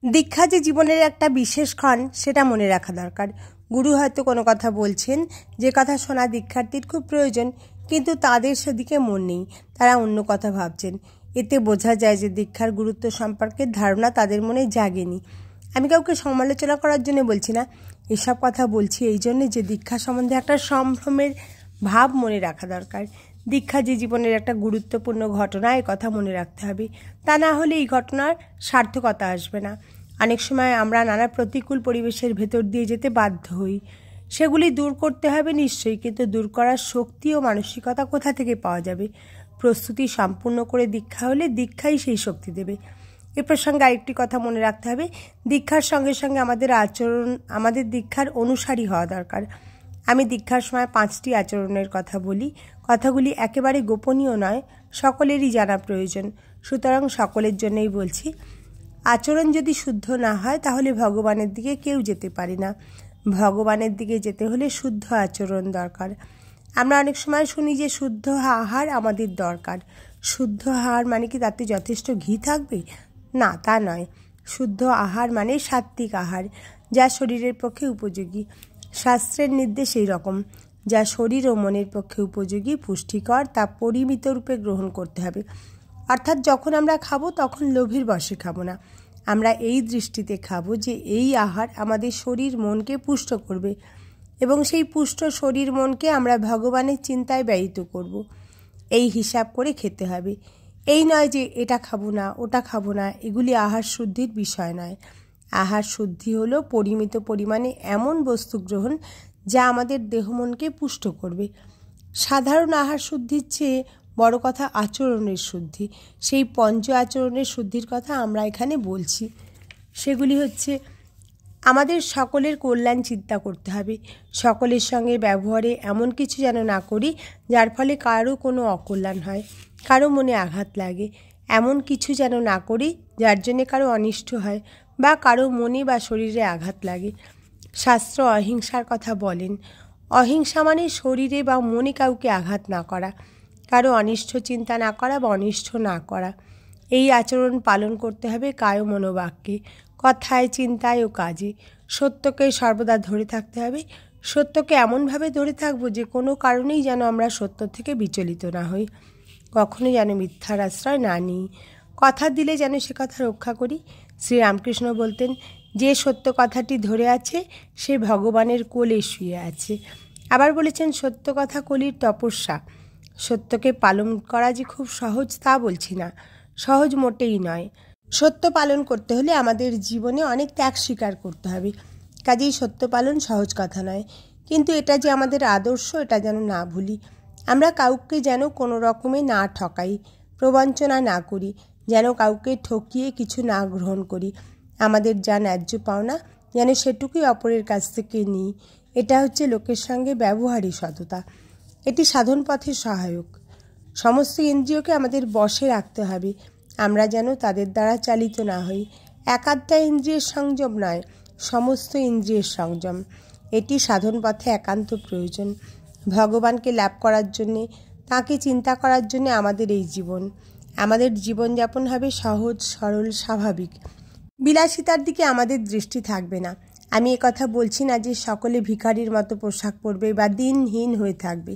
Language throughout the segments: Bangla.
দীক্ষা যে জীবনের একটা বিশেষ ক্ষণ সেটা মনে রাখা দরকার। গুরু হয়তো কোনো কথা বলছেন, যে কথা শোনা দীক্ষার্থীর খুব প্রয়োজন, কিন্তু তাদের সেদিকে মন নেই, তারা অন্য কথা ভাবছেন। এতে বোঝা যায় যে দীক্ষার গুরুত্ব সম্পর্কে ধারণা তাদের মনে জাগেনি। আমি কাউকে সমালোচনা করার জন্য বলছি না, এসব কথা বলছি এই জন্যে যে দীক্ষা সম্বন্ধে একটা সম্ভ্রমের ভাব মনে রাখা দরকার। দীক্ষা যে জীবনের একটা গুরুত্বপূর্ণ ঘটনা, এ কথা মনে রাখতে হবে। তা না হলে এই ঘটনার সার্থকতা আসবে না। অনেক সময় আমরা নানা প্রতিকূল পরিবেশের ভেতর দিয়ে যেতে বাধ্য হই। সেগুলি দূর করতে হবে নিশ্চয়ই, কিন্তু দূর করার শক্তি ও মানসিকতা কোথা থেকে পাওয়া যাবে? প্রস্তুতি সম্পূর্ণ করে দীক্ষা হলে দীক্ষাই সেই শক্তি দেবে। এ প্রসঙ্গে আরেকটি কথা মনে রাখতে হবে, দীক্ষার সঙ্গে সঙ্গে আমাদের দীক্ষার অনুসারী হওয়া দরকার। আমি দীক্ষার সময় 5টি আচরণের কথা বলি। কথাগুলি একেবারে গোপনীয় নয়, সকলেরই জানা প্রয়োজন। সুতরাং সকলের জন্যই বলছি। আচরণ যদি শুদ্ধ না হয় তাহলে ভগবানের দিকে কেউ যেতে পারে না। ভগবানের দিকে যেতে হলে শুদ্ধ আচরণ দরকার। আমরা অনেক সময় শুনি যে শুদ্ধ আহার আমাদের দরকার। শুদ্ধ আহার মানে কি তাতে যথেষ্ট ঘি থাকবে? না, তা নয়। শুদ্ধ আহার মানে সাত্ত্বিক আহার, যা শরীরের পক্ষে উপযোগী। শাস্ত্রের নির্দেশ এই রকম, যা শরীর ও মনের পক্ষে উপযোগী, পুষ্টিকর, তা পরিমিত রূপে গ্রহণ করতে হবে। অর্থাৎ যখন আমরা খাবো তখন লোভের বশে খাবো না। আমরা এই দৃষ্টিতে খাবো যে এই আহার আমাদের শরীর মনকে পুষ্ট করবে এবং সেই পুষ্ট শরীর মনকে আমরা ভগবানের চিন্তায় ব্যয়িত করব। এই হিসাব করে খেতে হবে। এই নয় যে এটা খাবো না, ওটা খাবো না, এগুলি আহার শুদ্ধির বিষয় নয়। আহার শুদ্ধি হলো পরিমিত পরিমাণে এমন বস্তু গ্রহণ যা আমাদের দেহ মনকে পুষ্ট করবে। সাধারণ আহার শুদ্ধির চেয়ে বড় কথা আচরণের শুদ্ধি। সেই পঞ্চ আচরণের শুদ্ধির কথা আমরা এখানে বলছি। সেগুলি হচ্ছে, আমাদের সকলের কল্যাণ চিন্তা করতে হবে। সকলের সঙ্গে ব্যবহারে এমন কিছু যেন না করি যার ফলে কারো কোনো অকল্যাণ হয়, কারো মনে আঘাত লাগে। এমন কিছু যেন না করি যার জন্যে কারো অনিষ্ট হয় বা কারো মনে বা শরীরে আঘাত লাগে। শাস্ত্র অহিংসার কথা বলেন। অহিংসা মানে শরীরে বা মনে কাউকে আঘাত না করা, কারো অনিষ্ট চিন্তা না করা বা অনিষ্ট না করা। এই আচরণ পালন করতে হবে কায় মনোবাক্যে, কথায়, চিন্তায় ও কাজে। সত্যকে সর্বদা ধরে থাকতে হবে। সত্যকে এমনভাবে ধরে থাকবো যে কোনো কারণেই যেন আমরা সত্য থেকে বিচলিত না হই, কখনো যেন মিথ্যার আশ্রয় না নিই। কথা দিলে যেন সে কথা রক্ষা করি। শ্রীরামকৃষ্ণ বলতেন, যে সত্য কথাটি ধরে আছে সে ভগবানের কোলে শুয়ে আছে। আবার বলেছেন, সত্য কথা কলির তপস্যা। সত্যকে পালন করা যে খুব সহজ তা বলছি না, সহজ মোটেই নয়। সত্য পালন করতে হলে আমাদের জীবনে অনেক ত্যাগ স্বীকার করতে হবে। কাজেই সত্য পালন সহজ কথা নয়, কিন্তু এটা যে আমাদের আদর্শ এটা যেন না ভুলি। আমরা কাউকে যেন কোনো রকমে না ঠকাই, প্রবঞ্চনা না করি, যেন কাউকে ঠকিয়ে কিছু না গ্রহণ করি। আমাদের যা ন্যায্য পাওনা যেন সেটুকুই অপরের কাছ থেকে নিই। এটা হচ্ছে লোকের সঙ্গে ব্যবহারই সততা। এটি সাধন পথে সহায়ক। সমস্ত ইন্দ্রিয়কে আমাদের বশে রাখতে হবে, আমরা যেন তাদের দ্বারা চালিত না হই। একাধটা ইন্দ্রিয়ের সংযম নয়, সমস্ত ইন্দ্রিয়ের সংযম। এটি সাধন পথে একান্ত প্রয়োজন। ভগবানকে লাভ করার জন্যে, তাঁকে চিন্তা করার জন্যে আমাদের এই জীবন। আমাদের জীবনযাপন হবে সহজ, সরল, স্বাভাবিক। বিলাসিতার দিকে আমাদের দৃষ্টি থাকবে না। আমি কথা বলছি না যে সকলে ভিখারির মতো পোশাক পরবে বা দিনহীন হয়ে থাকবে।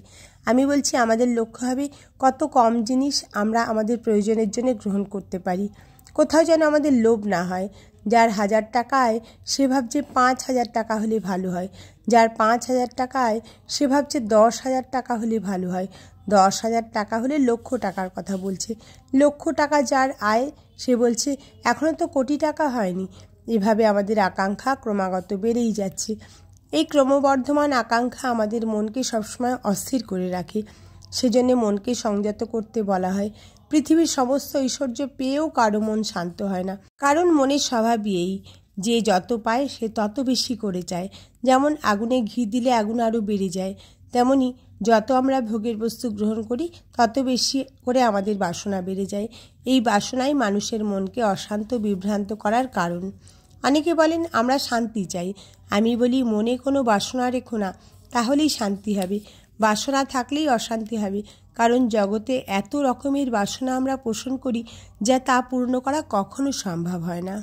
আমি বলছি আমাদের লক্ষ্য হবে কত কম জিনিস আমরা আমাদের প্রয়োজনের জন্য গ্রহণ করতে পারি। কোথাও যেন আমাদের লোভ না হয়। যার 1000 টাকা আয় সে ভাবছে 5000 টাকা হলে ভালো হয়, যার 5000 টাকা আয় সে ভাবছে 10,000 টাকা হলে ভালো হয়, 10,000 টাকা হলে লক্ষ টাকার কথা বলছে, লক্ষ টাকা যার আয় সে বলছে এখনও তো কোটি টাকা হয়নি। এভাবে আমাদের আকাঙ্ক্ষা ক্রমাগত বেড়েই যাচ্ছে। এই ক্রমবর্ধমান আকাঙ্ক্ষা আমাদের মনকে সবসময় অস্থির করে রাখে। সেজন্য মনকে সংযত করতে বলা হয়। পৃথিবীর সমস্ত ঐশ্বর্য পেয়েও কারো মন শান্ত হয় না, কারণ মনের স্বভাবই এই যে যত পায় সে তত বেশি করে চায়। যেমন আগুনে ঘি দিলে আগুন আরও বেড়ে যায়, তেমনি যত আমরা ভোগের বস্তু গ্রহণ করি তত বেশি করে আমাদের বাসনা বেড়ে যায়। এই বাসনাই মানুষের মনকে অশান্ত, বিভ্রান্ত করার কারণ। অনেকে বলেন আমরা শান্তি চাই। আমি বলি মনে কোনো বাসনা রেখো না, তাহলেই শান্তি হবে। বাসনা থাকলেই অশান্তি হবে, কারণ জগতে এত রকমের বাসনা আমরা পোষণ করি যা তা পূর্ণ করা কখনো সম্ভব হয় না।